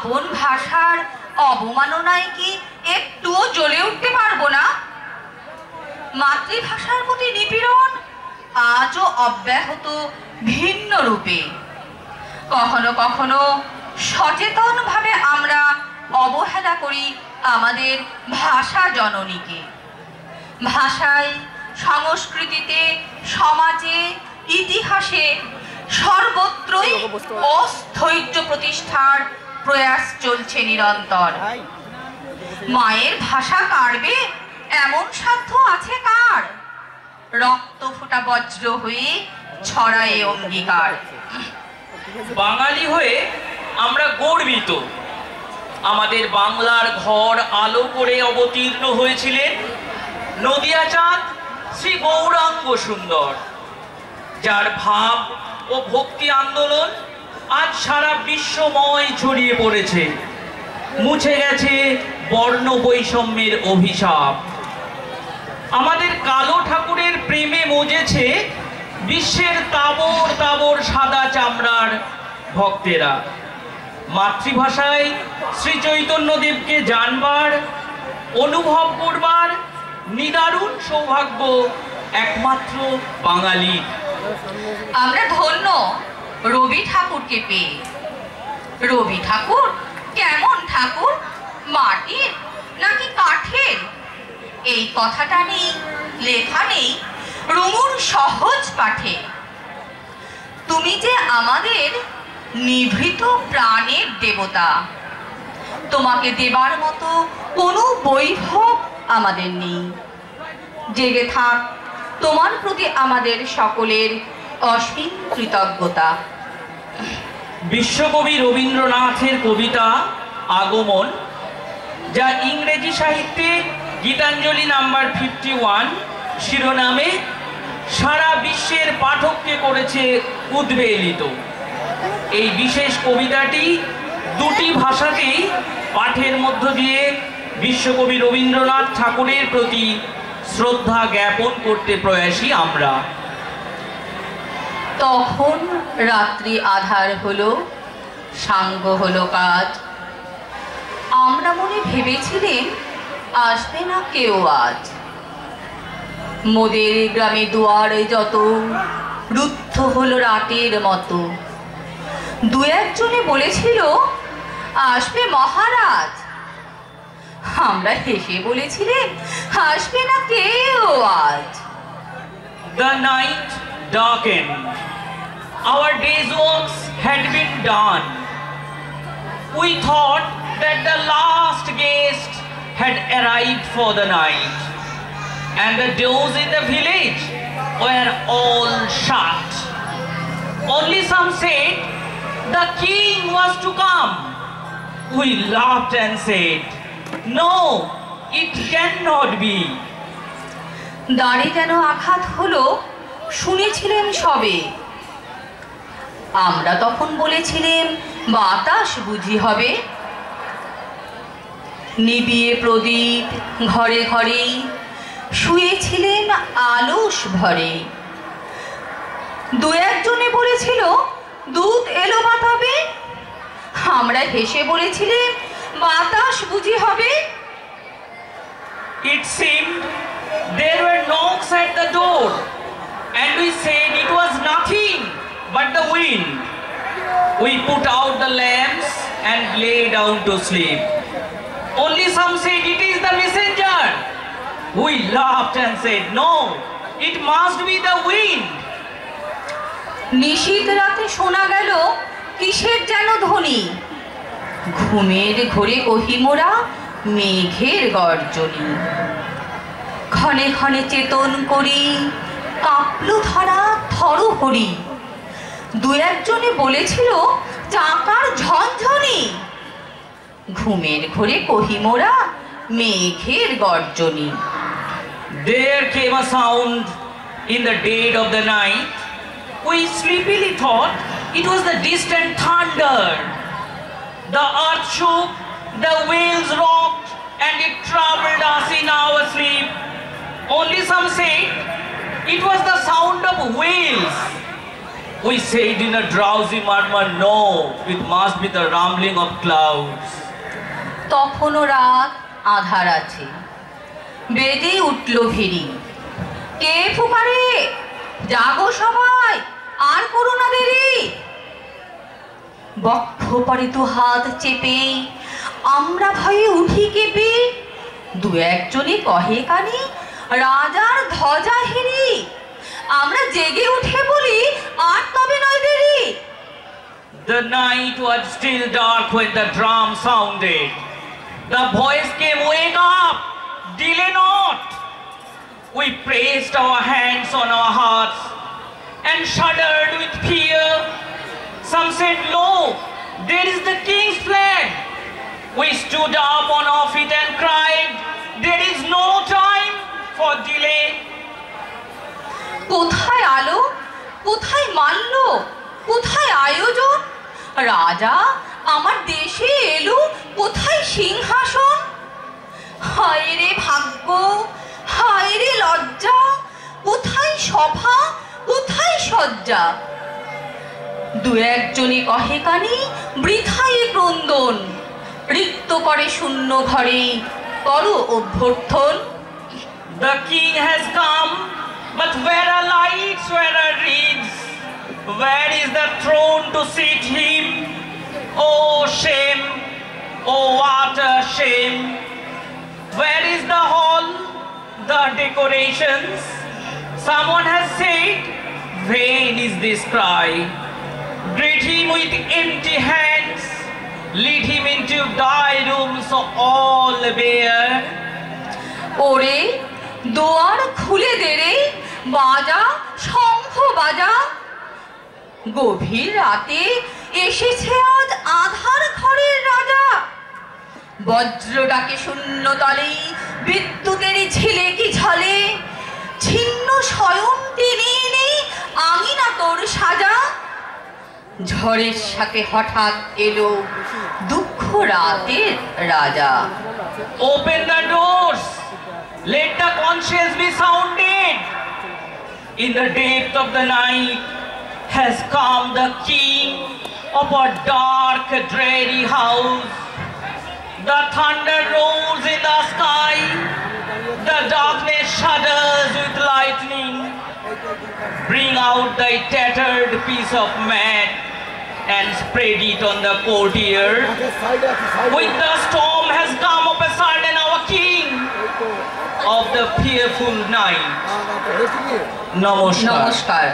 আপন ভাষার অবমাননায় কি একটুও জ্বলে উঠতে পারবো না? মাতৃভাষার প্রতি নিপীড়ন আজও অব্যাহত ভিন্ন রূপে। কখনো কখনো সচেতনভাবে আমরা অবহেলা করি আমাদের ভাষা জননীকে। ভাষায়, সংস্কৃতিতে, সমাজে, ইতিহাসে সর্বত্রই অস্থৈর্য প্রতিষ্ঠার প্রয়াস চলছে নিরন্তর। মায়ের ভাষা কাড়বে এমন সাধ্য আছে কার? রক্ত ফোটা বজ্র হয়ে ছড়ায় অঙ্গীকার। বাঙালি হয়ে আমরা গর্বিত। আমাদের বাংলার ঘর আলো করে অবতীর্ণ হয়েছিলেন নদিয়া চাঁদ শ্রী গৌরাঙ্গ সুন্দর, যার ভাব ও ভক্তি আন্দোলন আজ সারা বিশ্বময় ছড়িয়ে পড়েছে। মুছে গেছে বর্ণ বৈষম্যের অভিশাপ। আমাদের কালো ঠাকুরের প্রেমে মজেছে বিশ্বের তাবর তাবর সাদা চামড়ার ভক্তেরা। মাতৃভাষায় শ্রী চৈতন্যদেবকে জানবার, অনুভব করবার নিদারুণ সৌভাগ্য একমাত্র বাঙালি। আমরা ধন্য রবি ঠাকুরকে পেয়ে। রবি ঠাকুর কেমন ঠাকুর? মাটির নাকি কাঠের? এই কথাটা নেই, লেখা নেই রুমুর সহজ পাঠে। তুমি যে আমাদের নিভৃত প্রাণের দেবতা, তোমাকে দেবার মতো কোনো বৈভব আমাদের নেই। জেগে থাক তোমার প্রতি আমাদের সকলের অসীম কৃতজ্ঞতা। বিশ্বকবি রবীন্দ্রনাথের কবিতা আগমন, যা ইংরেজি সাহিত্যে গীতাঞ্জলি নাম্বার 51 শিরোনামে সারা বিশ্বের পাঠককে করেছে উদ্বেলিত। এই বিশেষ কবিতাটি দুটি ভাষাতেই পাঠের মধ্য দিয়ে বিশ্বকবি রবীন্দ্রনাথ ঠাকুরের প্রতি শ্রদ্ধা জ্ঞাপন করতে প্রয়াসী আমরা। তখন রাত্রি আধার হলো, সাঙ্গ হলো কাজ। আমরা মনে ভেবেছিলেন আসবে না কেউ আজ। মোদের গ্রামে দুয়ারে যত রুদ্ধ হলো রাতের মতো। দু একজনে বলেছিল আসবে মহারাজ। আমরা হেসে বলেছিলেন আসবে না কেউ আজ। The night darkened. Our day's works had been done. We thought that the last guest had arrived for the night, and the doors in the village were all shut. Only some said the king was to come. We laughed and said, "No, it cannot be." দাঁড়ে যেন আঘাত হলো, শুনেছিলেন সবে। আমরা তখন বলেছিলেন বাতাস বুঝি হবে। নিবিয়ে প্রদীপ ঘরে ঘরে শুয়েছিলেন আলস ভরে। দু একজনে বলেছিল দুধ এলো বা তবে। আমরা হেসে বলেছিলেন বাতাস বুঝি হবে। It seemed there were knocks at the door, and we said it was nothing but the wind. We put out the lamps and lay down to sleep. Only some said it is the messenger. We laughed and said, "No, it must be the wind." নিশীথ রাতে শোনা গেল কিসের যেন ধ্বনি। ঘুমের ঘোরে কহিমোরা মেঘের গর্জনী। ক্ষণে ক্ষণে চেতন করি কাঁপলু ধরা থরহরি। দু একজনে বলেছিল চাকার ঝনঝনি। ঘুমের ঘোরে কহিমোরা মেঘের গর্জনী। There came a sound in the dead of the night. We sleepily thought it was the distant thunder. The earth shook, the wheels rocked, and it troubled us in our sleep. Only some said it was the sound of wheels. We said in a drowsy murmur, no, it must be the rumbling of clouds. তখনও রাত আধার আছে, বেজে উঠল very. কে ফুকারে, জাগো সবাই, আর করো না দেরি। বক্ষ পরে দু হাত চেপে আমরা ভয়ে উঠি কেঁপে, দু একজনে কহে কানে রাজার ধ্বজা হেরি। আমরা জেগে উঠে বলি আর তবে নয় দেরি। The night was still dark when the drum sounded. The voice came, wake up, delay not. We placed our hands on our hearts and shuddered with fear. Some said, lo, there is the king's flag. We stood up on our feet and cried, there is no time for delay. কোথায় আলো, কোথায় মাল্য, কোথায় আয়োজন? রাজা আমার দেশে এলো, কোথায় সিংহাসন? হায় রে ভাগ্য, হায় রে লজ্জা, কোথায় সভা, কোথায় সজ্জা? দু একজনে কহে কানে বৃথায় ক্রন্দন, রিক্ত করে শূন্য ঘরে করো অভ্যর্থন। The king has come, but where are lights, where are reeds? Where is the throne to seat him? Oh shame, oh what a shame. Where is the hall, the decorations? Someone has said, vain is this cry. Greet him with empty hands, lead him into thy room so all bare. ওরে দোয়ার খুলে দে রে, বাজা শঙ্খ বাজা। গভীর রাতে এসেছে আজ আধার ঘরের রাজা। বজ্র ডাকে শূন্য তলে, বিদ্যুতের ঝিলে কি ঝলে, ছিন্ন শয়ন টেনে এনে আঙিনা তোর সাজা। ঝড়ের সাথে হঠাৎ এলো দুঃখ রাতের রাজা। Open the doors, let the conscience be sounded. In the depth of the night has come the king of a dark, dreary house. The thunder roars in the sky, the darkness shudders with lightning. Bring out thy tattered piece of mat and spread it on the courtier. With the storm has come up a sudden our king of the fearful night. Namaskar. নমস্কার।